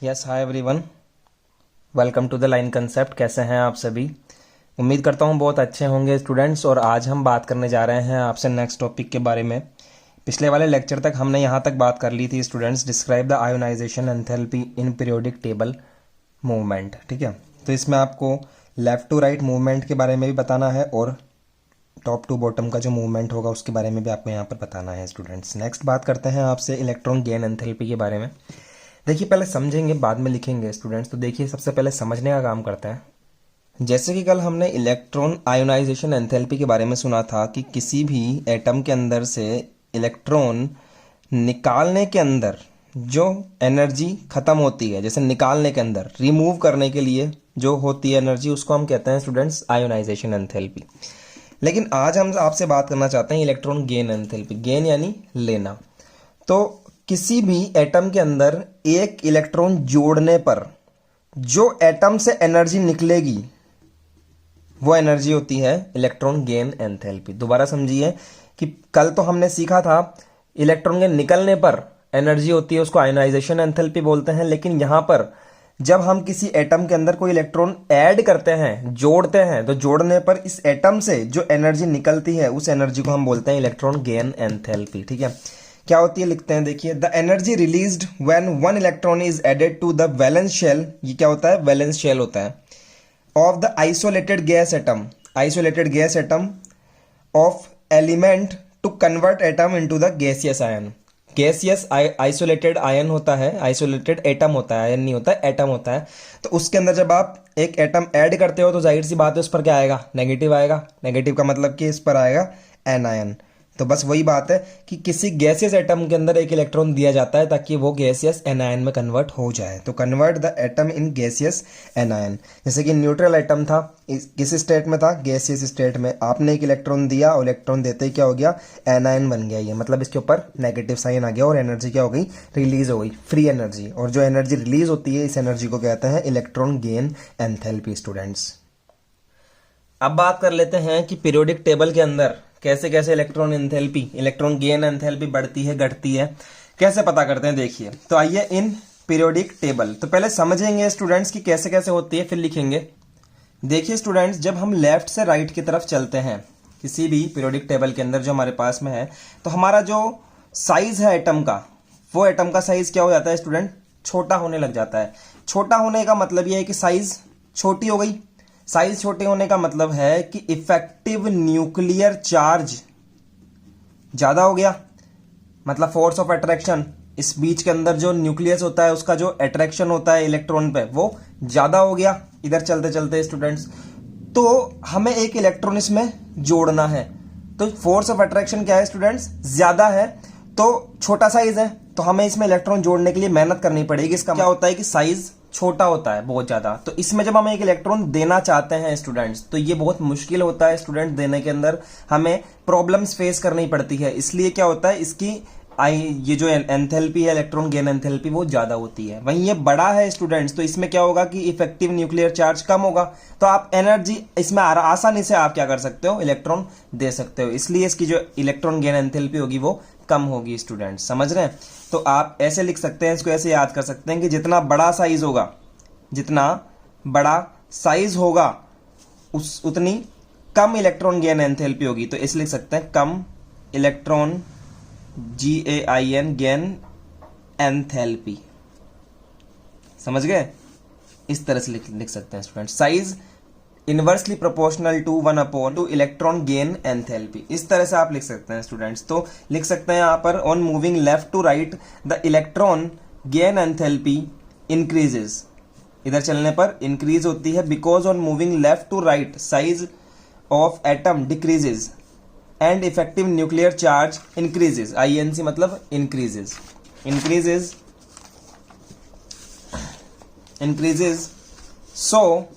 Yes hi everyone, welcome to the line concept. कैसे हैं आप सभी? उम्मीद करता हूं बहुत अच्छे होंगे स्टूडेंट्स। और आज हम बात करने जा रहे हैं आपसे नेक्स्ट टॉपिक के बारे में। पिछले वाले लेक्चर तक हमने यहां तक बात कर ली थी students, describe the ionisation enthalpy in periodic table movement. ठीक है, तो इसमें आपको लेफ्ट टू राइट मूवमेंट के बारे में भी बताना है और टॉप टू बॉटम का जो मूवमेंट होगा उसके बारे में भी आपको यहाँ पर बताना है स्टूडेंट्स। नेक्स्ट बात करते हैं आपसे इलेक्ट्रॉन गेन एंथैल्पी के बारे में। देखिए, पहले समझेंगे बाद में लिखेंगे स्टूडेंट्स। तो देखिए, सबसे पहले समझने का काम करते हैं। जैसे कि कल हमने इलेक्ट्रॉन आयोनाइजेशन एंथैल्पी के बारे में सुना था कि किसी भी एटम के अंदर से इलेक्ट्रॉन निकालने के अंदर जो एनर्जी खत्म होती है, जैसे निकालने के अंदर रिमूव करने के लिए जो होती है एनर्जी, उसको हम कहते हैं स्टूडेंट्स आयोनाइजेशन एंथैल्पी। लेकिन आज हम आपसे बात करना चाहते हैं इलेक्ट्रॉन गेन एंथैल्पी। गेन यानी लेना। तो किसी भी एटम के अंदर एक इलेक्ट्रॉन जोड़ने पर जो एटम से एनर्जी निकलेगी वो एनर्जी होती है इलेक्ट्रॉन गेन एंथैल्पी। दोबारा समझिए कि कल तो हमने सीखा था इलेक्ट्रॉन के निकलने पर एनर्जी होती है, उसको आयोनाइजेशन एंथैल्पी बोलते हैं। लेकिन यहां पर जब हम किसी एटम के अंदर कोई इलेक्ट्रॉन ऐड करते हैं, जोड़ते हैं, तो जोड़ने पर इस एटम से जो एनर्जी निकलती है उस एनर्जी को हम बोलते हैं इलेक्ट्रॉन गेन एंथैल्पी। ठीक है, क्या होती है लिखते हैं। देखिए, the energy released when one electron is added to the valence shell. ये क्या होता है? वैलेंस शेल होता है of the isolated gas atom. Isolated gas atom of element to convert atom into the gaseous ion. Gaseous isolated ion होता है, isolated atom होता है, आयन नहीं होता है, एटम होता है। तो उसके अंदर जब आप एक एटम ऐड करते हो तो जाहिर सी बात है उस पर क्या आएगा? नेगेटिव आएगा। नेगेटिव का मतलब कि इस पर आएगा एन आयन। तो बस वही बात है कि किसी गैसियस एटम के अंदर एक इलेक्ट्रॉन दिया जाता है ताकि वो गैसियस एनायन में कन्वर्ट हो जाए। तो convert the atom in gaseous anion. जैसे कि न्यूट्रल एटम था, किस स्टेट में था? गैसियस स्टेट में। आपने एक इलेक्ट्रॉन दिया और इलेक्ट्रॉन देते ही क्या हो गया? एनायन बन गया। ये मतलब इसके ऊपर नेगेटिव साइन आ गया और एनर्जी क्या हो गई? रिलीज हो गई, फ्री एनर्जी। और जो एनर्जी रिलीज होती है इस एनर्जी को कहते हैं इलेक्ट्रॉन गेन एंथैल्पी स्टूडेंट्स। अब बात कर लेते हैं कि पीरियोडिक टेबल के अंदर कैसे कैसे electron enthalpy, electron gain enthalpy बढ़ती है, घटती है, कैसे पता करते हैं। देखिए, तो आइए इन पीरियोडिक टेबल तो पहले समझेंगे स्टूडेंट्स कि कैसे कैसे होती है, फिर लिखेंगे। देखिए स्टूडेंट्स, जब हम लेफ्ट से राइट की तरफ चलते हैं किसी भी पीरियोडिक टेबल के अंदर जो हमारे पास में है, तो हमारा जो साइज है एटम का, वो एटम का साइज क्या हो जाता है स्टूडेंट? छोटा होने लग जाता है। छोटा होने का मतलब यह है कि साइज छोटी हो गई। साइज छोटे होने का मतलब है कि इफेक्टिव न्यूक्लियर चार्ज ज्यादा हो गया। मतलब फोर्स ऑफ अट्रैक्शन, इस बीच के अंदर जो न्यूक्लियस होता है उसका जो अट्रैक्शन होता है इलेक्ट्रॉन पे, वो ज्यादा हो गया इधर चलते चलते स्टूडेंट्स। तो हमें एक इलेक्ट्रॉन इसमें जोड़ना है। तो फोर्स ऑफ अट्रैक्शन क्या है स्टूडेंट्स? ज्यादा है। तो छोटा साइज है तो हमें इसमें इलेक्ट्रॉन जोड़ने के लिए मेहनत करनी पड़ेगी। इसका क्या होता है कि साइज छोटा होता है बहुत ज्यादा। तो इसमें जब हम एक इलेक्ट्रॉन देना चाहते हैं स्टूडेंट्स, तो ये बहुत मुश्किल होता है स्टूडेंट देने के अंदर, हमें प्रॉब्लम्स फेस करनी पड़ती है। इसलिए क्या होता है, इसकी ये जो एंथैल्पी है इलेक्ट्रॉन गेन एंथैल्पी वो ज्यादा होती है। वहीं ये बड़ा है स्टूडेंट्स, तो इसमें क्या होगा कि इफेक्टिव न्यूक्लियर चार्ज कम होगा। तो आप एनर्जी इसमें आसानी से आप क्या कर सकते हो? इलेक्ट्रॉन दे सकते हो। इसलिए इसकी जो इलेक्ट्रॉन गेन एंथैल्पी होगी वो कम होगी स्टूडेंट्स, समझ रहे हैं? तो आप ऐसे लिख सकते हैं, इसको ऐसे याद कर सकते हैं कि जितना बड़ा साइज होगा, जितना बड़ा साइज होगा उतनी कम इलेक्ट्रॉन गेन एंथैल्पी होगी। तो इसे लिख सकते हैं कम इलेक्ट्रॉन GAIN गेन एंथैल्पी। समझ गए? इस तरह से लिख सकते हैं student. Size inversely proportional to 1/2 electron gain enthalpy. इस तरह से आप लिख सकते हैं स्टूडेंट्स। तो लिख सकते हैं यहां पर on moving left to right the electron gain enthalpy increases. इधर चलने पर इंक्रीज होती है। Because on moving left to right size of atom decreases and effective nuclear charge increases. INC मतलब increases. So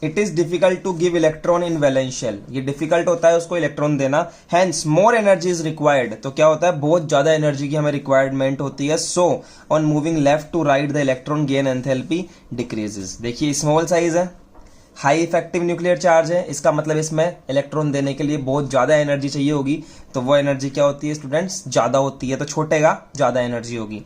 it is difficult to give electron in valence shell. ये difficult होता है उसको इलेक्ट्रॉन देना। Hence more energy is required. तो क्या होता है? बहुत ज्यादा एनर्जी की हमें रिक्वायरमेंट होती है। So on moving left to right the electron gain enthalpy decreases. देखिए, स्मॉल साइज है, हाई इफेक्टिव न्यूक्लियर चार्ज है, इसका मतलब इसमें इलेक्ट्रॉन देने के लिए बहुत ज्यादा एनर्जी चाहिए होगी। तो वो एनर्जी क्या होती है स्टूडेंट्स? ज्यादा होती है। तो छोटे का ज्यादा एनर्जी होगी।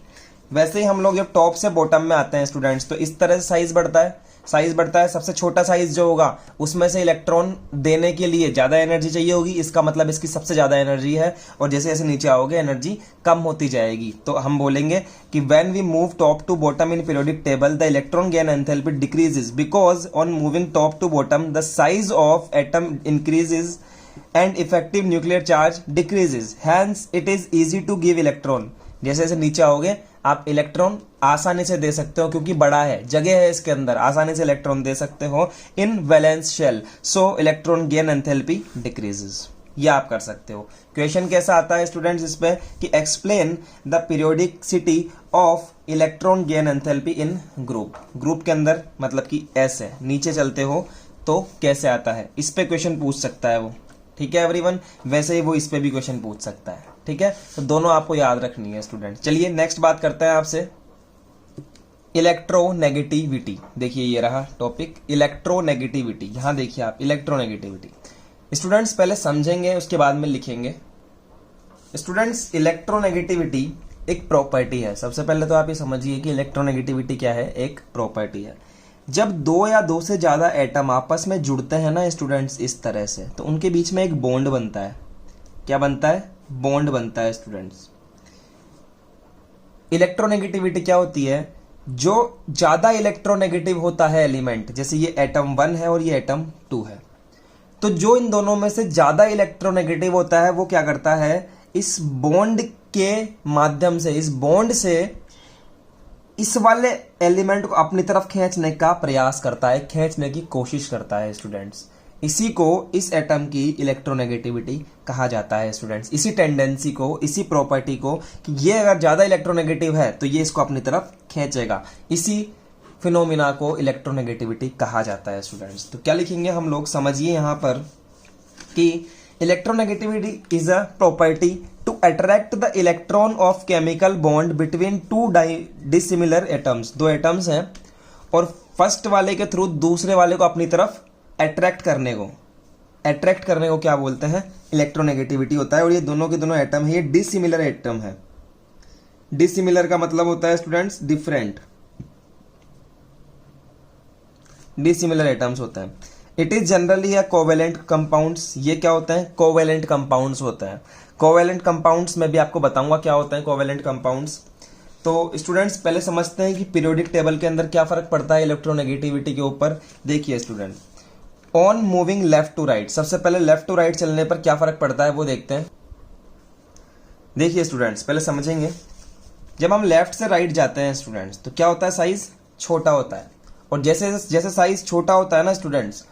वैसे ही हम लोग जब टॉप से बॉटम में आते हैं स्टूडेंट्स, तो इस तरह से साइज बढ़ता है। सबसे छोटा साइज जो होगा उसमें से इलेक्ट्रॉन देने के लिए ज्यादा एनर्जी चाहिए होगी, इसका मतलब इसकी सबसे ज्यादा एनर्जी है, और जैसे जैसे नीचे आओगे एनर्जी कम होती जाएगी। तो हम बोलेंगे कि when we move top to bottom in periodic table the electron gain enthalpy decreases because on moving top to bottom the size of atom increases and effective nuclear charge decreases, hence it is easy to give electron। जैसे जैसे नीचे आओगे आप electron आसानी से दे सकते हो, क्योंकि बड़ा है, जगह है इसके अंदर, आसानी से इलेक्ट्रॉन दे सकते हो in valence shell, so electron gain enthalpy decreases. ये आप कर सकते हो। क्वेश्चन कैसा आता है स्टूडेंट्स इस पे कि explain the periodicity of electron gain enthalpy in group के अंदर, मतलब कि ऐसे नीचे चलते हो तो कैसे आता है, इस पे क्वेश्चन पूछ सकता है वो। ठीक है एवरीवन, वैसे ही वो इस पे भी क्वेश्चन पूछ सकता है। ठीक है, तो दोनों आपको याद रखनी है स्टूडेंट। चलिए नेक्स्ट बात करते हैं आपसे इलेक्ट्रोनेगेटिविटी। देखिए ये रहा टॉपिक इलेक्ट्रोनेगेटिविटी। यहां देखिए आप इलेक्ट्रोनेगेटिविटी स्टूडेंट्स पहले समझेंगे उसके बाद में लिखेंगे। स्टूडेंट्स इलेक्ट्रोनेगेटिविटी एक प्रॉपर्टी है। सबसे पहले तो आप ये समझिए कि इलेक्ट्रोनेगेटिविटी क्या है, एक प्रॉपर्टी है। जब दो या दो से ज्यादा एटम आपस में जुड़ते हैं ना स्टूडेंट्स इस तरह से, तो उनके बीच में एक बॉन्ड बनता है। क्या बनता है? बॉन्ड बनता है स्टूडेंट्स। इलेक्ट्रोनेगेटिविटी क्या होती है? जो ज्यादा इलेक्ट्रोनेगेटिव होता है एलिमेंट, जैसे ये एटम 1 है और ये एटम 2 है, तो जो इन दोनों में से ज्यादा इलेक्ट्रोनेगेटिव होता है वो क्या करता है, इस बॉन्ड के माध्यम से, इस बॉन्ड से इस वाले एलिमेंट को अपनी तरफ खींचने का प्रयास करता है, खींचने की कोशिश करता है स्टूडेंट्स। इसी को, इस एटम की इलेक्ट्रोनेगेटिविटी कहा जाता है स्टूडेंट्स। इसी टेंडेंसी को, इसी प्रॉपर्टी को कि ये अगर ज्यादा इलेक्ट्रोनेगेटिव है तो ये इसको अपनी तरफ खींचेगा, इसी फिनोमिना को इलेक्ट्रोनेगेटिविटी कहा जाता है स्टूडेंट्स। तो क्या लिखेंगे हम लोग, समझिए यहां पर कि electronegativity is a property to attract the electron of chemical bond between two dissimilar atoms. दो एटम्स हैं और फर्स्ट वाले के थ्रू दूसरे वाले को अपनी तरफ अट्रैक्ट करने को क्या बोलते हैं, इलेक्ट्रोनेगेटिविटी होता है। और ये दोनों के दोनों एटम है, ये डिसिमिलर एटम है। डिसिमिलर का मतलब होता है स्टूडेंट्स डिफरेंट, डिसिमिलर एटम्स होते हैं। It is generally covalent compounds. ये क्या होते हैं? कोवेलेंट कंपाउंड्स होते हैं। कोवेलेंट कंपाउंड्स में भी आपको बताऊंगा क्या होते हैं कोवेलेंट कंपाउंड्स। तो स्टूडेंट्स पहले समझते हैं कि पीरियोडिक टेबल के अंदर क्या फर्क पड़ता है इलेक्ट्रोनेगेटिविटी के ऊपर। देखिए student, on moving left to right, सबसे पहले लेफ्ट टू राइट चलने पर क्या फर्क पड़ता है वो देखते हैं। देखिए स्टूडेंट्स पहले समझेंगे, जब हम लेफ्ट से राइट जाते हैं स्टूडेंट्स तो क्या होता है, साइज छोटा होता है। और जैसे जैसे साइज छोटा होता है ना स्टूडेंट्स,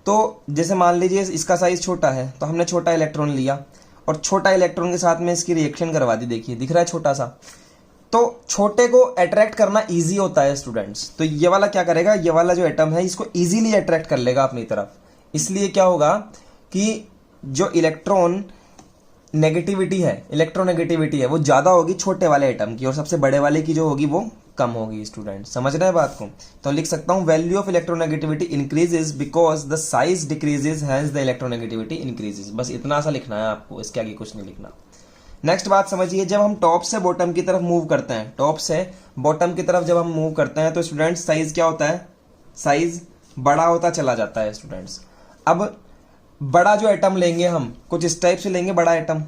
तो जैसे मान लीजिए इसका साइज छोटा है तो हमने छोटा इलेक्ट्रॉन लिया और छोटा इलेक्ट्रॉन के साथ में इसकी रिएक्शन करवा दी। देखिए दिख रहा है छोटा सा, तो छोटे को अट्रैक्ट करना इजी होता है स्टूडेंट्स। तो ये वाला क्या करेगा, ये वाला जो एटम है इसको इजीली अट्रैक्ट कर लेगा अपनी तरफ। इसलिए क्या होगा कि जो इलेक्ट्रॉन नेगेटिविटी है, इलेक्ट्रोनेगेटिविटी है, वो ज्यादा होगी छोटे वाले एटम की और सबसे बड़े वाले की जो होगी वो कम होगी। स्टूडेंट समझ रहे हैं बात को? तो लिख सकता हूं value of electronegativity increases because the size decreases hence the electronegativity increases. बस इतना सा लिखना है आपको, इसके आगे कुछ नहीं लिखना। नेक्स्ट बात समझिए, जब हम टॉप से बॉटम की तरफ मूव करते हैं, टॉप से बॉटम की तरफ जब हम मूव करते हैं तो स्टूडेंट्स साइज क्या होता है, साइज बड़ा होता चला जाता है स्टूडेंट्स। अब बड़ा जो एटम लेंगे हम कुछ इस टाइप से लेंगे बड़ा एटम।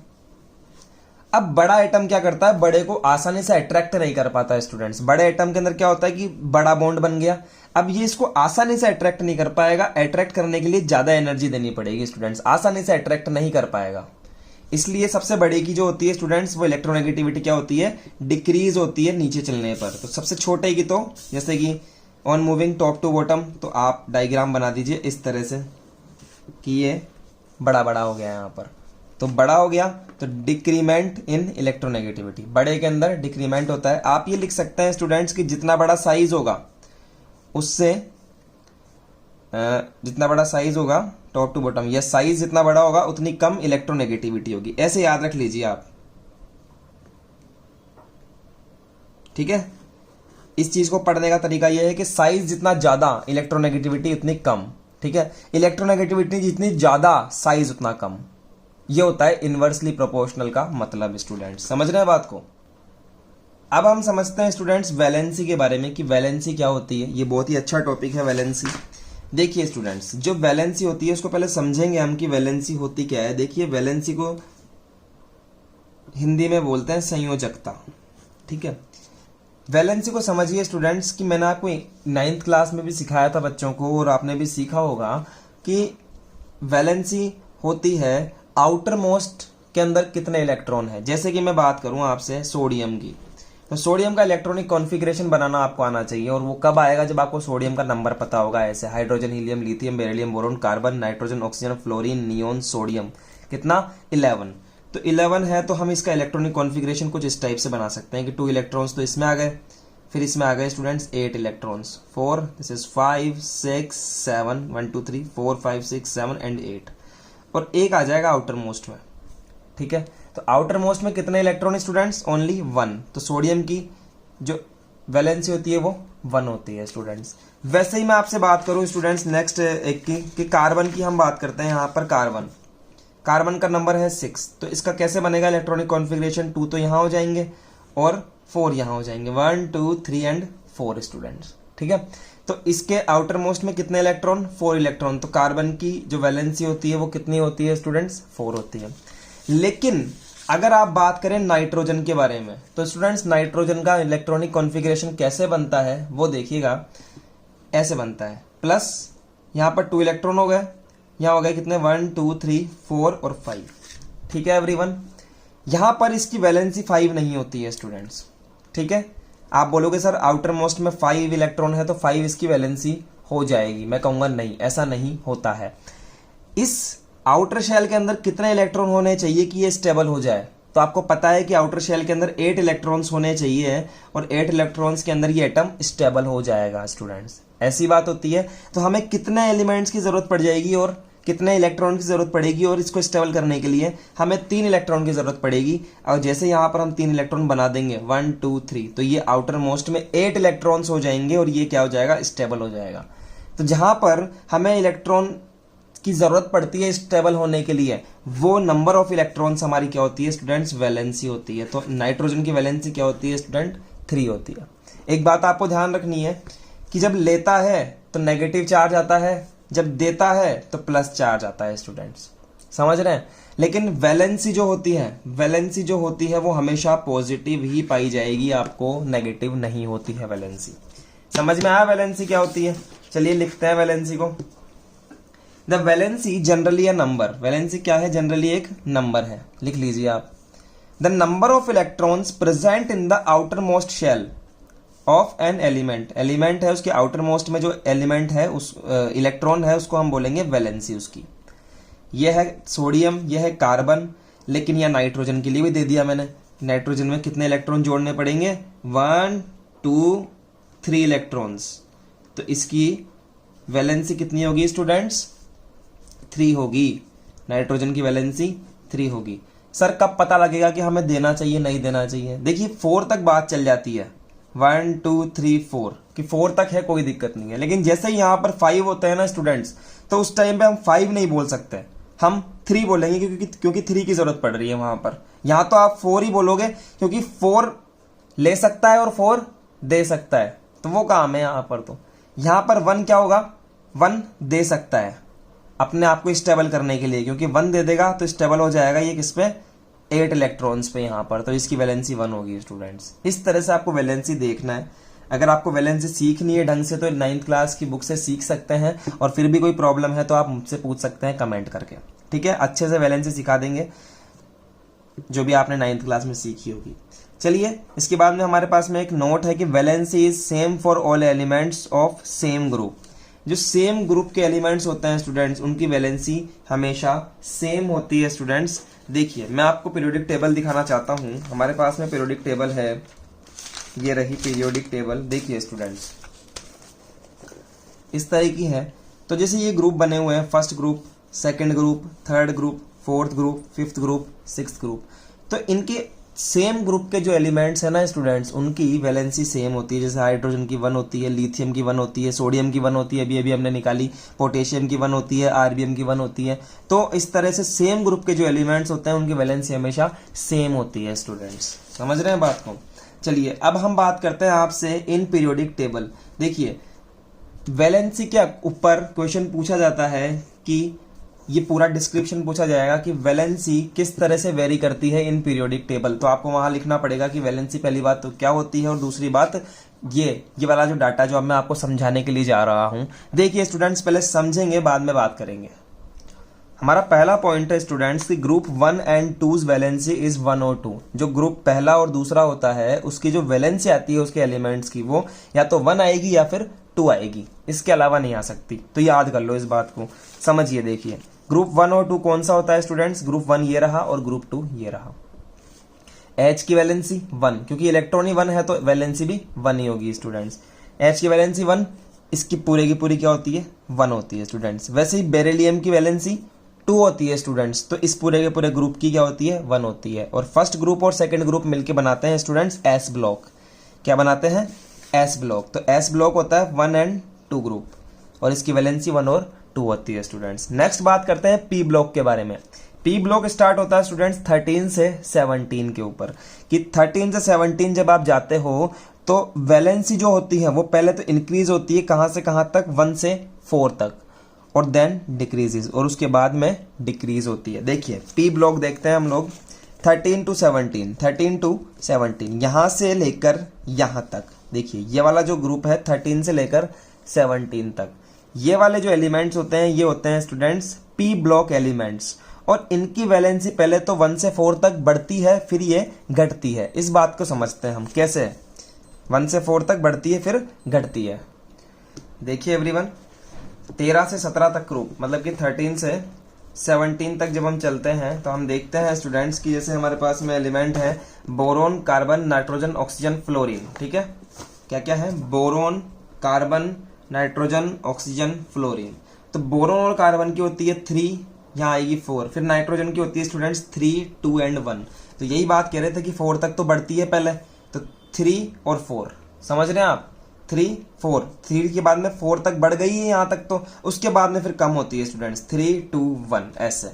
अब बड़ा एटम क्या करता है, बड़े को आसानी से अट्रैक्ट नहीं कर पाता है स्टूडेंट्स। बड़े एटम के अंदर क्या होता है कि बड़ा बॉन्ड बन गया, अब ये इसको आसानी से अट्रैक्ट नहीं कर पाएगा। अट्रैक्ट करने के लिए ज्यादा एनर्जी देनी पड़ेगी स्टूडेंट्स, आसानी से अट्रैक्ट नहीं कर पाएगा। इसलिए सबसे बड़ी की जो होती है स्टूडेंट्स वो इलेक्ट्रोनेगेटिविटी क्या होती है, डिक्रीज होती है नीचे चलने पर। तो सबसे छोटे की तो जैसे कि on moving top to bottom, तो आप डायग्राम बना दीजिए इस तरह से कि ये बड़ा बड़ा हो गया यहाँ पर, तो बड़ा हो गया तो डिक्रीमेंट इन इलेक्ट्रोनेगेटिविटी, बड़े के अंदर डिक्रीमेंट होता है। आप ये लिख सकते हैं स्टूडेंट्स कि जितना बड़ा साइज होगा उससे जितना बड़ा साइज होगा टॉप टू बॉटम, या साइज जितना बड़ा होगा उतनी कम इलेक्ट्रोनेगेटिविटी होगी। ऐसे याद रख लीजिए आप, ठीक है। इस चीज को पढ़ने का तरीका यह है कि साइज जितना ज्यादा इलेक्ट्रोनेगेटिविटी उतनी कम, ठीक है। इलेक्ट्रोनेगेटिविटी जितनी ज्यादा साइज उतना कम, ये होता है इनवर्सली प्रोपोर्शनल का मतलब। स्टूडेंट समझ रहे हैं बात को? अब हम समझते हैं स्टूडेंट्स वैलेंसी के बारे में कि वैलेंसी क्या होती है। ये बहुत ही अच्छा टॉपिक है वैलेंसी। देखिए स्टूडेंट्स, जो वैलेंसी होती है उसको पहले समझेंगे हम कि वैलेंसी होती क्या है। देखिए वैलेंसी को हिंदी में बोलते हैं संयोजकता, ठीक है। वैलेंसी को समझिए स्टूडेंट्स कि मैंने आपको 9th क्लास में भी सिखाया था बच्चों को, और आपने भी सीखा होगा कि वैलेंसी होती है आउटर मोस्ट के अंदर कितने इलेक्ट्रॉन है। जैसे कि मैं बात करूं आपसे सोडियम की, तो सोडियम का इलेक्ट्रॉनिक कॉन्फ़िगरेशन बनाना आपको आना चाहिए, और वो कब आएगा, जब आपको सोडियम का नंबर पता होगा। ऐसे hydrogen, helium, lithium, beryllium, boron, carbon, nitrogen, oxygen, fluorine, neon, sodium, कितना 11। तो 11 है, तो हम इसका इलेक्ट्रॉनिक कॉन्फ़िगरेशन कुछ इस टाइप से बना सकते हैं कि 2 इलेक्ट्रॉन्स तो इसमें आ गए, फिर इसमें आ गए students 8 electrons, 4, this is 5 6 7, 1 2 3 4 5 6 7 and 8, और एक आ जाएगा आउटर मोस्ट में, ठीक है। तो आउटर मोस्ट में कितने इलेक्ट्रॉन स्टूडेंट्स? ओनली 1। तो सोडियम की जो वैलेंसी होती है वो 1 होती है स्टूडेंट्स। वैसे ही मैं आपसे बात करूं स्टूडेंट्स नेक्स्ट एक की कि कार्बन की हम बात करते हैं। यहाँ पर कार्बन का नंबर है 6, तो इसका कैसे बनेगा इलेक्ट्रॉनिक कॉन्फ़िगरेशन? 2 तो यहाँ हो जाएंगे और 4 यहाँ हो जाएंगे, 1 2 3 एंड 4 स्टूडेंट्स, ठीक है। तो इसके आउटर मोस्ट में कितने इलेक्ट्रॉन? 4 इलेक्ट्रॉन। तो कार्बन की जो वैलेंसी होती है वो कितनी होती है स्टूडेंट्स? 4 होती है। लेकिन अगर आप बात करें नाइट्रोजन के बारे में, तो स्टूडेंट्स नाइट्रोजन का इलेक्ट्रॉनिक कॉन्फ़िगरेशन कैसे बनता है वो देखिएगा, ऐसे बनता है। प्लस यहाँ पर 2 इलेक्ट्रॉन हो गए, यहाँ हो गए कितने? 1 2 3 4 और 5, ठीक है एवरीवन। यहाँ पर इसकी वैलेंसी 5 नहीं होती है स्टूडेंट्स, ठीक है। आप बोलोगे सर आउटर मोस्ट में 5 इलेक्ट्रॉन है तो 5 इसकी वैलेंसी हो जाएगी। मैं कहूंगा नहीं, ऐसा नहीं होता है। इस आउटर शेल के अंदर कितने इलेक्ट्रॉन होने चाहिए कि ये स्टेबल हो जाए? तो आपको पता है कि आउटर शेल के अंदर 8 इलेक्ट्रॉन्स होने चाहिए, और 8 इलेक्ट्रॉन्स के अंदर ये एटम स्टेबल हो जाएगा स्टूडेंट्स। ऐसी बात होती है। तो हमें कितने एलिमेंट्स की जरूरत पड़ जाएगी और कितने इलेक्ट्रॉन की जरूरत पड़ेगी, और इसको स्टेबल करने के लिए हमें 3 इलेक्ट्रॉन की जरूरत पड़ेगी। और जैसे यहाँ पर हम 3 इलेक्ट्रॉन बना देंगे 1 2 3, तो ये आउटर मोस्ट में 8 इलेक्ट्रॉन्स हो जाएंगे, और ये क्या हो जाएगा? स्टेबल हो जाएगा। तो जहां पर हमें इलेक्ट्रॉन की जरूरत पड़ती है स्टेबल होने के लिए, वो नंबर ऑफ इलेक्ट्रॉन्स हमारी क्या होती है स्टूडेंट्स? वैलेंसी होती है। तो नाइट्रोजन की वैलेंसी क्या होती है स्टूडेंट? 3 होती है। एक बात आपको ध्यान रखनी है कि जब लेता है तो नेगेटिव चार्ज आता है, जब देता है तो प्लस चार्ज आता है स्टूडेंट्स, समझ रहे हैं। लेकिन वैलेंसी जो होती है वो हमेशा पॉजिटिव ही पाई जाएगी, आपको नेगेटिव नहीं होती है वैलेंसी। समझ में आया वैलेंसी क्या होती है? चलिए लिखते हैं वैलेंसी को। The valency generally a number. Valency क्या है? जनरली एक नंबर है। लिख लीजिए आप। The number of electrons present in the outer most shell of an element. Element है उसके आउटर मोस्ट में जो एलिमेंट है, उस इलेक्ट्रॉन है, उसको हम बोलेंगे वैलेंसी उसकी। यह है सोडियम, यह है कार्बन, लेकिन यह नाइट्रोजन के लिए भी दे दिया मैंने। नाइट्रोजन में कितने इलेक्ट्रॉन जोड़ने पड़ेंगे? 1 2 3 इलेक्ट्रॉन्स। तो इसकी वैलेंसी कितनी होगी स्टूडेंट्स? 3 होगी। नाइट्रोजन की वैलेंसी 3 होगी। सर कब पता लगेगा कि हमें देना चाहिए नहीं देना चाहिए? देखिए 4 तक बात चल जाती है, 1 2 3 4 कि 4 तक है, कोई दिक्कत नहीं है। लेकिन जैसे ही यहां पर 5 होते हैं ना स्टूडेंट्स, तो उस टाइम पे हम 5 नहीं बोल सकते, हम 3 बोलेंगे, क्योंकि 3 की जरूरत पड़ रही है वहां पर। यहां तो आप 4 ही बोलोगे, क्योंकि 4 ले सकता है और 4 दे सकता है, तो वो काम है यहां पर। तो यहां पर 1 क्या होगा? 1 दे सकता है अपने आप को स्टेबल करने के लिए, क्योंकि 1 दे देगा तो स्टेबल हो जाएगा ये किस पे? 8 इलेक्ट्रॉन्स पे यहाँ पर। तो इसकी वैलेंसी 1 होगी स्टूडेंट्स। इस तरह से आपको वैलेंसी देखना है। अगर आपको वैलेंसी सीखनी है ढंग से तो 9th क्लास की बुक से सीख सकते हैं, और फिर भी कोई प्रॉब्लम है तो आप मुझसे पूछ सकते हैं कमेंट करके, ठीक है। अच्छे से वैलेंसी सिखा देंगे जो भी आपने 9th क्लास में सीखी होगी। चलिए इसके बाद में हमारे पास में एक नोट है कि valency is same for all elements of same group. जो सेम ग्रुप के एलिमेंट्स होते हैं स्टूडेंट्स, उनकी वैलेंसी हमेशा सेम होती है स्टूडेंट्स। देखिए मैं आपको पीरियोडिक टेबल दिखाना चाहता हूं। हमारे पास में पीरियोडिक टेबल है, ये रही पीरियोडिक टेबल। देखिए स्टूडेंट्स इस तरह की है। तो जैसे ये ग्रुप बने हुए हैं, first group, second group, third group, fourth group, fifth group, sixth group, तो इनके सेम ग्रुप के जो एलिमेंट्स है ना स्टूडेंट्स, उनकी वैलेंसी सेम होती है। जैसे हाइड्रोजन की 1 होती है, लिथियम की 1 होती है, सोडियम की 1 होती है, अभी हमने निकाली, पोटेशियम की 1 होती है, आरबीएम की 1 होती है। तो इस तरह से सेम ग्रुप के जो एलिमेंट्स होते हैं उनकी वैलेंसी हमेशा सेम होती है स्टूडेंट्स, समझ रहे हैं बात को। चलिए अब हम बात करते हैं आपसे इन पीरियोडिक टेबल। देखिए वैलेंसी के ऊपर क्वेश्चन पूछा जाता है कि ये पूरा डिस्क्रिप्शन पूछा जाएगा कि वैलेंसी किस तरह से वेरी करती है इन पीरियोडिक टेबल। तो आपको वहां लिखना पड़ेगा कि वैलेंसी पहली बात तो क्या होती है और दूसरी बात ये वाला जो डाटा जो अब मैं आपको समझाने के लिए जा रहा हूं। देखिए स्टूडेंट्स पहले समझेंगे बाद में बात करेंगे। हमारा पहला पॉइंट है स्टूडेंट्स की ग्रुप 1 एंड 2 वैलेंसी इज 1 और 2। जो ग्रुप पहला और दूसरा होता है उसकी जो वैलेंसी आती है उसके एलिमेंट्स की वो या तो 1 आएगी या फिर 2 आएगी, इसके अलावा नहीं आ सकती। तो याद कर लो इस बात को, समझिए। देखिए ग्रुप 1 और 2 कौन सा होता है स्टूडेंट्स? ग्रुप 1 ये रहा और ग्रुप 2 ये रहा। H की वैलेंसी 1, क्योंकि इलेक्ट्रॉन ही 1 है तो वैलेंसी भी 1 ही होगी स्टूडेंट्स। H की वैलेंसी 1, इसकी पूरे की पूरी क्या होती है? 1 होती है स्टूडेंट्स। वैसे ही बेरिलियम की वैलेंसी 2 होती है स्टूडेंट्स, तो इस पूरे के पूरे ग्रुप की क्या होती है? 1 होती है। और फर्स्ट ग्रुप और सेकंड ग्रुप मिलकर बनाते हैं स्टूडेंट्स S ब्लॉक। क्या बनाते हैं? S block. तो S ब्लॉक होता है 1 एंड 2 ग्रुप और इसकी वैलेंसी 1 और 2 होती है स्टूडेंट्स। नेक्स्ट बात करते हैं P ब्लॉक के बारे में। P ब्लॉक स्टार्ट होता है स्टूडेंट्स 13 से 17 के ऊपर, कि 13 से 17 जब आप जाते हो तो वैलेंसी जो होती है वो पहले तो इंक्रीज होती है, कहां से कहां तक? 1 से 4 तक, और देन डिक्रीजेस, और उसके बाद में डिक्रीज होती है। देखिए P ब्लॉक देखते हैं हम लोग 13 टू 17 यहां से लेकर यहां तक। देखिए ये वाला जो ग्रुप है 13 से लेकर 17 तक, ये वाले जो एलिमेंट्स होते हैं ये होते हैं स्टूडेंट्स P ब्लॉक एलिमेंट्स, और इनकी वैलेंसी पहले तो 1 से 4 तक बढ़ती है फिर ये घटती है। इस बात को समझते हैं हम कैसे। 1 से 4 तक बढ़ती है फिर घटती है। देखिए एवरीवन 13 से 17 तक ग्रुप, मतलब कि 13 से 17 तक जब हम चलते हैं तो हम देखते हैं स्टूडेंट्स की जैसे हमारे पास में एलिमेंट है boron, carbon, nitrogen, oxygen, fluorine. ठीक है, क्या क्या है? Boron, carbon, nitrogen, oxygen, fluorine. तो बोरोन और कार्बन की होती है 3, यहाँ आएगी 4। फिर नाइट्रोजन की होती है स्टूडेंट्स 3, 2 एंड 1। तो यही बात कह रहे थे कि 4 तक तो बढ़ती है पहले, तो 3 और 4 समझ रहे हैं आप? 3, 4, 3 के बाद में 4 तक बढ़ गई है यहाँ तक, तो उसके बाद में फिर कम होती है स्टूडेंट्स 3, 2, 1 ऐसे।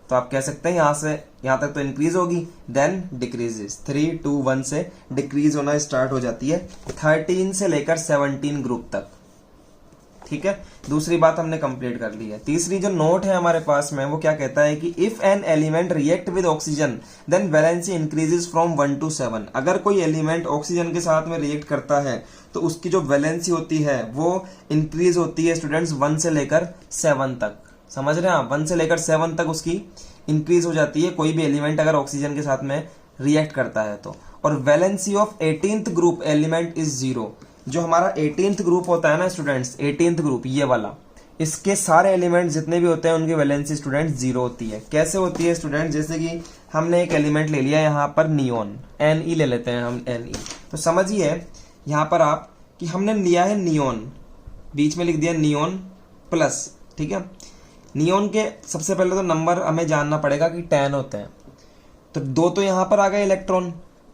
तो आप कह सकते हैं यहाँ से यहाँ तक तो इंक्रीज होगी, देन डिक्रीजेस। 3, 2, 1 से डिक्रीज होना स्टार्ट हो जाती है 13 से लेकर 17 ग्रुप तक। ठीक है, दूसरी बात हमने कंप्लीट कर ली है। तीसरी जो नोट है हमारे पास में वो क्या कहता है कि if an element react with oxygen then valency increases from 1 to 7। अगर कोई एलिमेंट ऑक्सीजन के साथ में रिएक्ट करता है तो उसकी जो वैलेंसी होती है वो इंक्रीज होती है स्टूडेंट्स 1 से लेकर 7 तक। समझ रहे हैं आप? 1 से लेकर 7 तक उसकी इंक्रीज हो जाती है कोई भी एलिमेंट अगर ऑक्सीजन के साथ में रिएक्ट करता है तो। और valency of 18th group element is 0। जो हमारा 18th ग्रुप होता है ना स्टूडेंट्स, 18th ग्रुप ये वाला, इसके सारे एलिमेंट जितने भी होते हैं उनकी वैलेंसी स्टूडेंट्स 0 होती है। कैसे होती है स्टूडेंट? जैसे कि हमने एक एलिमेंट ले लिया यहाँ पर नियोन, Ne ले लेते हैं हम Ne। तो समझिए यहाँ पर आप कि हमने लिया है नियोन, बीच में लिख दिया नियोन प्लस। ठीक है, नियोन के सबसे पहले तो नंबर हमें जानना पड़ेगा कि 10 होते हैं, तो 2 तो यहाँ पर आ गए इलेक्ट्रॉन,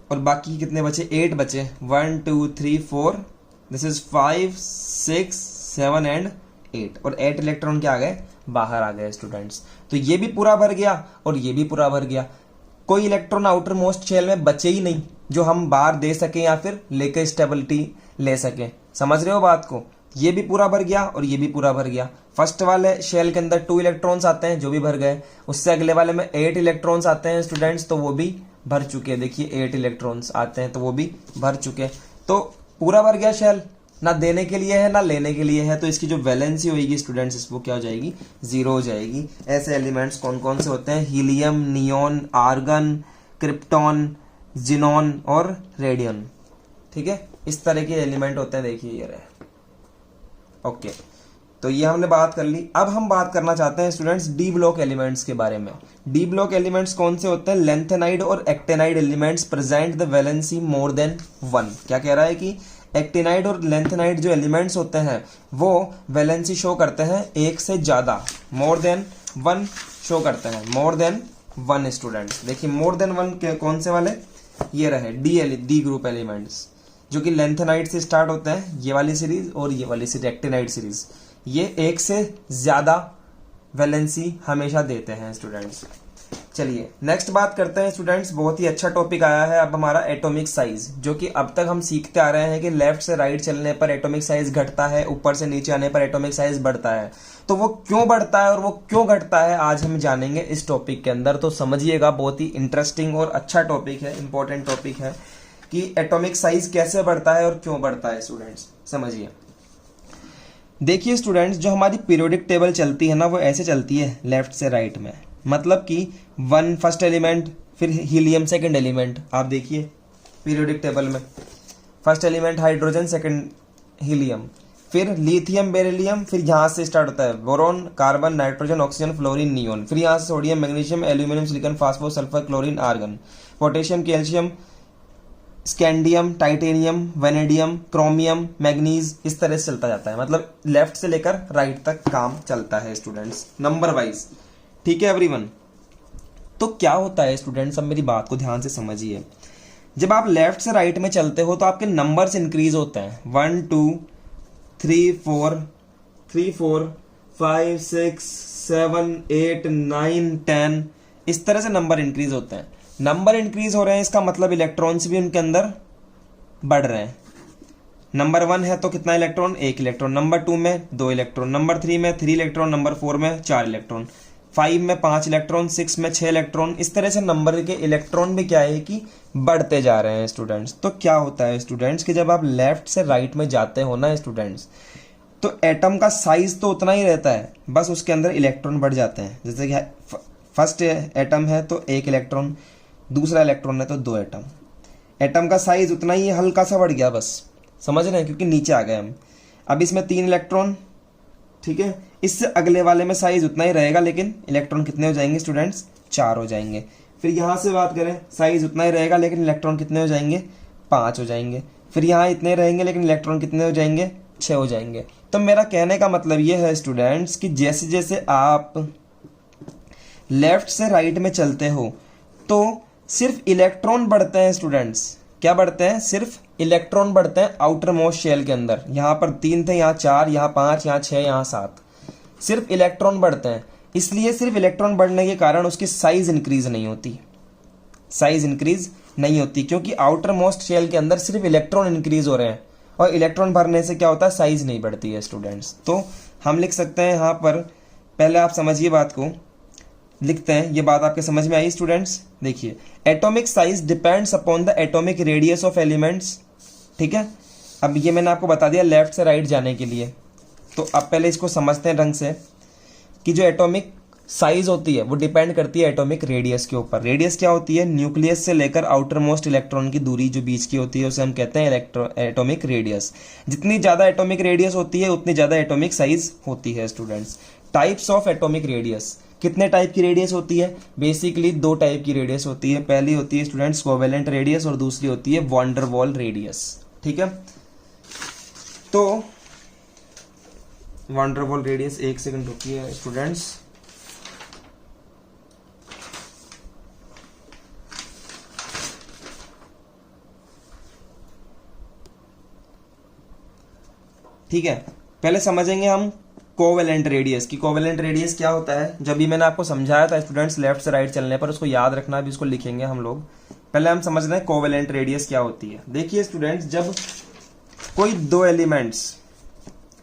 और बाकी कितने बचे? 8 बचे। 1, 2, 3, 4, दिस इज 5, 6, 7 एंड 8, और 8 इलेक्ट्रॉन क्या आ गए? बाहर आ गए स्टूडेंट्स। तो ये भी पूरा भर गया और ये भी पूरा भर गया। कोई इलेक्ट्रॉन आउटर मोस्ट शेल में बचे ही नहीं जो हम बाहर दे सकें या फिर लेकर स्टेबिलिटी ले सकें। समझ रहे हो बात को? ये भी पूरा भर गया और ये भी पूरा भर गया। फर्स्ट वाले शेल के अंदर 2 इलेक्ट्रॉन्स आते हैं जो भी भर गए, उससे अगले वाले में 8 इलेक्ट्रॉन्स आते हैं स्टूडेंट्स, तो वो भी भर चुके। देखिए 8 इलेक्ट्रॉन्स आते हैं तो वो भी भर चुके। तो पूरा भर गया शेल, ना देने के लिए है ना लेने के लिए है, तो इसकी जो वैलेंसी होगी स्टूडेंट्स वो क्या हो जाएगी? 0 हो जाएगी। ऐसे एलिमेंट्स कौन कौन से होते हैं? Helium, neon, argon, krypton, xenon और रेडियन। ठीक है, इस तरह के एलिमेंट होते हैं। देखिए ये रहे। ओके, तो ये हमने बात कर ली। अब हम बात करना चाहते हैं स्टूडेंट्स डी ब्लॉक एलिमेंट्स के बारे में। डी ब्लॉक एलिमेंट्स कौन से होते हैं? लेंथेनाइड और actinide elements present the valency more than 1। क्या कह रहा है कि एक्टिनाइड और लेंथेनाइड जो एलिमेंट्स होते हैं वो वैलेंसी शो करते हैं 1 से ज्यादा, मोर देन 1 शो करते हैं, मोर देन 1 स्टूडेंट्स। देखिए मोर देन 1 कौन से वाले? ये रहे डी ग्रुप एलिमेंट्स, जो कि लेंथेनाइड से स्टार्ट होते हैं, ये वाली सीरीज और ये वाली सीरीज एक्टिनाइड सीरीज। ये 1 से ज्यादा वैलेंसी हमेशा देते हैं स्टूडेंट्स। चलिए नेक्स्ट बात करते हैं स्टूडेंट्स, बहुत ही अच्छा टॉपिक आया है अब हमारा एटॉमिक साइज, जो कि अब तक हम सीखते आ रहे हैं कि लेफ्ट से राइट चलने पर एटॉमिक साइज घटता है, ऊपर से नीचे आने पर एटॉमिक साइज बढ़ता है। तो वो क्यों बढ़ता है और वो क्यों घटता है आज हम जानेंगे इस टॉपिक के अंदर। तो समझिएगा, बहुत ही इंटरेस्टिंग और अच्छा टॉपिक है, इंपॉर्टेंट टॉपिक है कि एटॉमिक साइज कैसे बढ़ता है और क्यों बढ़ता है। स्टूडेंट्स समझिए, देखिए स्टूडेंट्स, जो हमारी पीरियोडिक टेबल चलती है ना, वो ऐसे चलती है लेफ्ट से राइट में। मतलब कि 1 फर्स्ट एलिमेंट, फिर हीलियम सेकंड एलिमेंट। आप देखिए पीरियोडिक टेबल में first element hydrogen, second helium, फिर लिथियम बेरिलियम, फिर यहाँ से स्टार्ट होता है boron, carbon, nitrogen, oxygen, fluorine, neon, फिर यहाँ से sodium, magnesium, aluminium, silicon, phosphorus, sulphur, chlorine, argon, potassium, calcium, scandium, titanium, vanadium, chromium, manganese, इस तरह से चलता जाता है। मतलब लेफ्ट से लेकर राइट तक काम चलता है स्टूडेंट्स, नंबर वाइज। ठीक है एवरीवन। तो क्या होता है स्टूडेंट्स, अब मेरी बात को ध्यान से समझिए। जब आप लेफ्ट से राइट में चलते हो तो आपके नंबर्स इंक्रीज होते हैं। 1 2 3 4 3 4 5 6 7 8 9 10, इस तरह से नंबर इंक्रीज होते हैं। नंबर इंक्रीज हो रहे हैं, इसका मतलब इलेक्ट्रॉन्स भी उनके अंदर बढ़ रहे हैं। नंबर 1 है तो कितना इलेक्ट्रॉन? 1 इलेक्ट्रॉन। नंबर 2 में 2 इलेक्ट्रॉन। नंबर 3 में 3 इलेक्ट्रॉन। नंबर 4 में 4 इलेक्ट्रॉन। 5 में 5 इलेक्ट्रॉन। 6 में 6 इलेक्ट्रॉन। इस तरह से नंबर के इलेक्ट्रॉन भी क्या है कि बढ़ते जा रहे हैं स्टूडेंट्स। तो क्या होता है स्टूडेंट्स कि जब आप लेफ्ट से राइट में जाते हो ना स्टूडेंट्स, तो एटम का साइज तो उतना ही रहता है, बस उसके अंदर इलेक्ट्रॉन बढ़ जाते हैं। जैसे कि फर्स्ट एटम है तो 1 इलेक्ट्रॉन, दूसरा इलेक्ट्रॉन है तो 2 एटम। एटम का साइज उतना ही हल्का सा बढ़ गया, बस समझ रहे हैं, क्योंकि नीचे आ गए हम। अब इसमें 3 इलेक्ट्रॉन, ठीक है, इससे अगले वाले में साइज उतना ही रहेगा, लेकिन इलेक्ट्रॉन कितने हो जाएंगे स्टूडेंट्स? 4 हो जाएंगे। फिर यहां से बात करें, साइज उतना ही रहेगा, लेकिन इलेक्ट्रॉन कितने हो जाएंगे? 5 हो जाएंगे। फिर यहाँ इतने रहेंगे, लेकिन इलेक्ट्रॉन कितने हो जाएंगे? 6 हो जाएंगे। तो मेरा कहने का मतलब यह है स्टूडेंट्स कि जैसे जैसे आप लेफ्ट से राइट में चलते हो तो सिर्फ इलेक्ट्रॉन बढ़ते हैं स्टूडेंट्स। क्या बढ़ते हैं? सिर्फ इलेक्ट्रॉन बढ़ते हैं आउटर मोस्ट शेल के अंदर। यहाँ पर 3 थे, यहाँ 4, यहाँ 5, यहाँ 6, यहाँ 7, सिर्फ इलेक्ट्रॉन बढ़ते हैं। इसलिए सिर्फ इलेक्ट्रॉन बढ़ने के कारण उसकी साइज इंक्रीज नहीं होती, साइज इंक्रीज नहीं होती, क्योंकि आउटर मोस्ट शेल के अंदर सिर्फ इलेक्ट्रॉन इंक्रीज हो रहे हैं, और इलेक्ट्रॉन भरने से क्या होता है? साइज नहीं बढ़ती है स्टूडेंट्स। तो हम लिख सकते हैं यहाँ पर, पहले आप समझिए बात को, लिखते हैं। ये बात आपके समझ में आई स्टूडेंट्स? देखिए, atomic size depends upon the atomic radius of elements. ठीक है, अब ये मैंने आपको बता दिया लेफ्ट से राइट जाने के लिए। तो अब पहले इसको समझते हैं ढंग से कि जो एटॉमिक साइज होती है वो डिपेंड करती है एटॉमिक रेडियस के ऊपर। रेडियस क्या होती है? न्यूक्लियस से लेकर आउटर मोस्ट इलेक्ट्रॉन की दूरी जो बीच की होती है उसे हम कहते हैं एटॉमिक रेडियस। जितनी ज्यादा एटॉमिक रेडियस होती है उतनी ज्यादा एटॉमिक साइज होती है students. Types of atomic radius, कितने टाइप की रेडियस होती है? बेसिकली 2 टाइप की रेडियस होती है। पहली होती है स्टूडेंट्स कोवेलेंट रेडियस, और दूसरी होती है वॉन डेर वाल रेडियस। ठीक है, तो van der Waals radius, 1 second रुकिए स्टूडेंट्स। ठीक है, पहले समझेंगे हम कोवेलेंट रेडियस की। कोवेलेंट रेडियस क्या होता है? जब भी मैंने आपको समझाया था स्टूडेंट्स लेफ्ट से राइट चलने पर, उसको याद रखना, अभी उसको लिखेंगे हम लोग। पहले हम समझ रहे हैं कोवेलेंट रेडियस क्या होती है। देखिए स्टूडेंट्स, जब कोई 2 एलिमेंट्स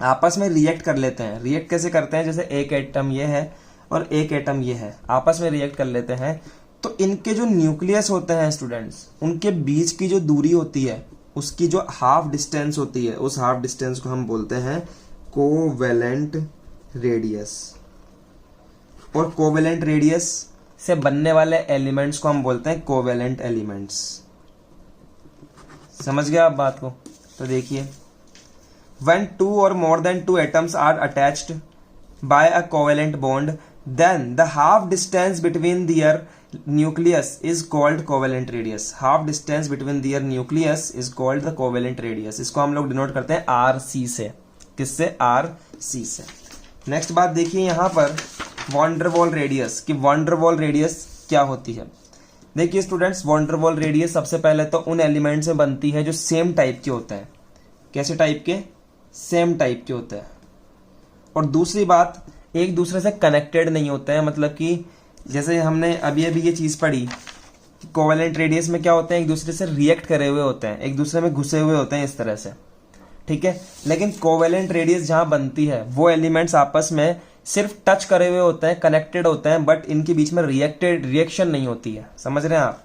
आपस में रिएक्ट कर लेते हैं, रिएक्ट कैसे करते हैं? जैसे एक एटम ये है और एक एटम ये है, आपस में रिएक्ट कर लेते हैं, तो इनके जो न्यूक्लियस होते हैं स्टूडेंट्स, उनके बीच की जो दूरी होती है, उसकी जो हाफ डिस्टेंस होती है, उस हाफ डिस्टेंस को हम बोलते हैं कोवेलेंट रेडियस। और कोवेलेंट रेडियस से बनने वाले एलिमेंट्स को हम बोलते हैं कोवेलेंट एलिमेंट्स। समझ गया आप बात को? तो देखिए, when 2 or more than 2 atoms are attached by a covalent bond, then the half distance between their nucleus is called covalent radius. Half distance between their nucleus is called the covalent radius. इसको हम लोग denote करते हैं RC से। किससे? RC से। Next बात देखिए यहाँ पर वॉन डेर वाल रेडियस की। वॉन डेर वाल रेडियस क्या होती है? देखिए students, van der Waals radius सबसे पहले तो उन एलिमेंट से बनती है जो सेम टाइप के होते हैं। कैसे टाइप के? सेम टाइप के होते हैं। और दूसरी बात, एक दूसरे से कनेक्टेड नहीं होते हैं, मतलब कि जैसे हमने अभी अभी ये चीज पढ़ी कि कोवेलेंट रेडियस में क्या होते हैं, एक दूसरे से रिएक्ट करे हुए होते हैं, एक दूसरे में घुसे हुए होते हैं इस तरह से, ठीक है। लेकिन कोवेलेंट रेडियस जहां बनती है वो एलिमेंट्स आपस में सिर्फ टच करे हुए होते हैं, कनेक्टेड होते हैं, बट इनके बीच में रिएक्शन नहीं होती है, समझ रहे हैं आप।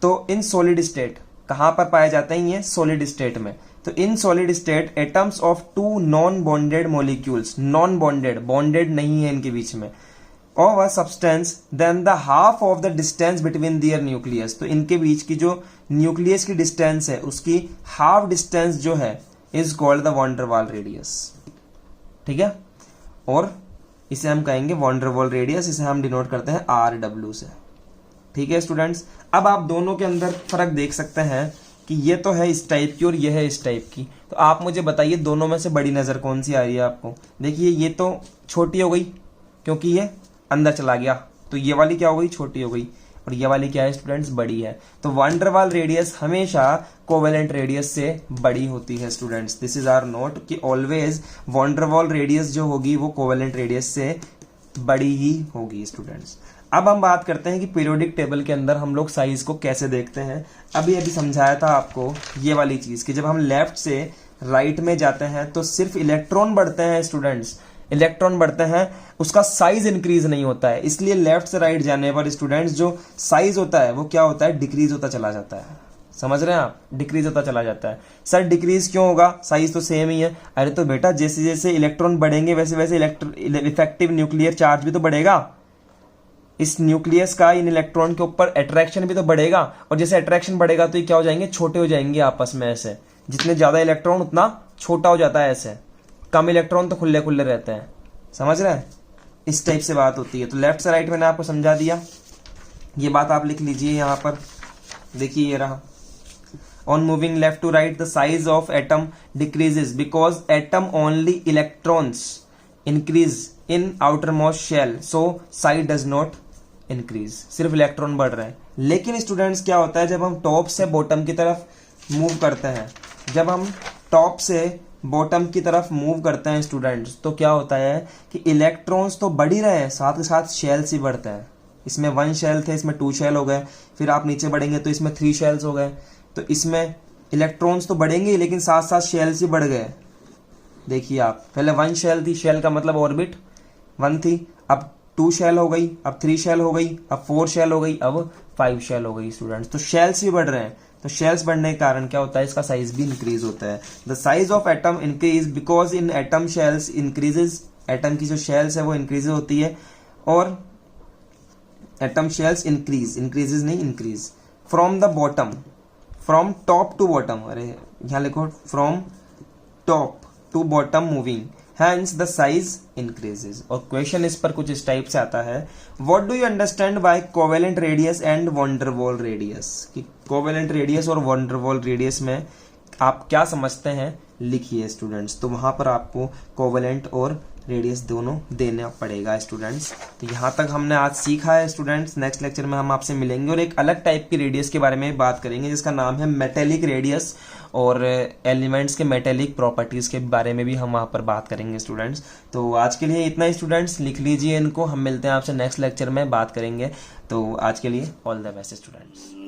तो इन सॉलिड स्टेट कहां पर पाए जाते हैं ये, सॉलिड स्टेट में। तो in solid state atoms of two non bonded molecules, non bonded, bonded नहीं है इनके बीच में, of a substance then the half of the distance between their nucleus, तो इनके बीच की जो न्यूक्लियस की डिस्टेंस है उसकी हाफ डिस्टेंस जो है is called the van der Waals radius, ठीक है। और इसे हम कहेंगे वॉन डेर वाल रेडियस, इसे हम डिनोट करते हैं RW से, ठीक है स्टूडेंट्स। अब आप दोनों के अंदर फर्क देख सकते हैं कि ये तो है इस टाइप की और ये है इस टाइप की। तो आप मुझे बताइए दोनों में से बड़ी नजर कौन सी आ रही है आपको। देखिए ये तो छोटी हो गई क्योंकि ये अंदर चला गया, तो ये वाली क्या हो गई, छोटी हो गई, और ये वाली क्या है स्टूडेंट्स, बड़ी है। तो वॉन डेर वाल रेडियस हमेशा कोवेलेंट रेडियस से बड़ी होती है students. This is our note कि always van der Waals radius जो होगी वो कोवेलेंट रेडियस से बड़ी ही होगी स्टूडेंट्स। अब हम बात करते हैं कि पीरियोडिक टेबल के अंदर हम लोग साइज को कैसे देखते हैं। अभी समझाया था आपको ये वाली चीज कि जब हम लेफ्ट से राइट में जाते हैं तो सिर्फ इलेक्ट्रॉन बढ़ते हैं स्टूडेंट्स, इलेक्ट्रॉन बढ़ते हैं, उसका साइज इंक्रीज नहीं होता है। इसलिए लेफ्ट से राइट जाने पर स्टूडेंट्स जो साइज होता है वो क्या होता है, डिक्रीज होता चला जाता है। समझ रहे हैं आप, डिक्रीज होता चला जाता है। सर डिक्रीज क्यों होगा, साइज तो सेम ही है। अरे तो बेटा जैसे जैसे इलेक्ट्रॉन बढ़ेंगे वैसे वैसे इफेक्टिव न्यूक्लियर चार्ज भी तो बढ़ेगा, इस न्यूक्लियस का इन इलेक्ट्रॉन के ऊपर अट्रैक्शन भी तो बढ़ेगा, और जैसे अट्रैक्शन बढ़ेगा तो ये क्या हो जाएंगे, छोटे हो जाएंगे आपस में ऐसे। जितने ज्यादा इलेक्ट्रॉन उतना छोटा हो जाता है ऐसे, कम इलेक्ट्रॉन तो खुले खुले रहते हैं। समझ रहे हैं, इस टाइप से बात होती है। तो लेफ्ट से राइट मैंने आपको समझा दिया, ये बात आप लिख लीजिए यहां पर। देखिए ये रहा, on moving left to right the size of atom decreases because atom only electrons increase in outer most shell, so size does not increase, सिर्फ इलेक्ट्रॉन बढ़ रहे हैं। लेकिन स्टूडेंट्स क्या होता है जब हम टॉप से बॉटम की तरफ मूव करते हैं, जब हम टॉप से बॉटम की तरफ मूव करते हैं स्टूडेंट्स, तो क्या होता है कि इलेक्ट्रॉन्स तो बढ़ ही रहे हैं, साथ के साथ शेल्स ही बढ़ते हैं। इसमें 1 शेल थे, इसमें 2 शेल हो गए, फिर आप नीचे बढ़ेंगे तो इसमें 3 शेल्स हो गए। तो इसमें इलेक्ट्रॉन्स तो बढ़ेंगे लेकिन साथ साथ शेल्स ही बढ़ गए। देखिए आप, पहले 1 शेल थी, शेल का मतलब ऑर्बिट 1 थी, अब 2 शेल हो गई, अब 3 शेल हो गई, अब 4 शेल हो गई, अब 5 शेल हो गई स्टूडेंट्स। तो शेल्स भी बढ़ रहे हैं, तो शेल्स बढ़ने के कारण क्या होता है, इसका साइज भी इंक्रीज होता है। The size of atom increase because in atom shells increases, atom की जो शेल्स है वो इंक्रीज होती है, और एटम शेल्स इंक्रीजेज नहीं increase, from the bottom, from top to bottom, अरे यहां लिखो from top to bottom moving, hence the size increases। और क्वेश्चन इस पर कुछ इस टाइप से आता है, what do you understand by covalent radius and van der Waal radius, कि covalent radius और van der Waal radius में आप क्या समझते हैं, लिखिए स्टूडेंट्स। तो वहां पर आपको कोवेलेंट और रेडियस दोनों देना पड़ेगा स्टूडेंट्स। तो यहाँ तक हमने आज सीखा है स्टूडेंट्स। नेक्स्ट लेक्चर में हम आपसे मिलेंगे और एक अलग टाइप की रेडियस के बारे में बात करेंगे जिसका नाम है मेटेलिक रेडियस, और एलिमेंट्स के मेटेलिक प्रॉपर्टीज के बारे में भी हम वहाँ पर बात करेंगे स्टूडेंट्स। तो आज के लिए इतना ही स्टूडेंट्स, लिख लीजिए इनको, हम मिलते हैं आपसे नेक्स्ट लेक्चर में, बात करेंगे। तो आज के लिए ऑल द बेस्ट स्टूडेंट्स।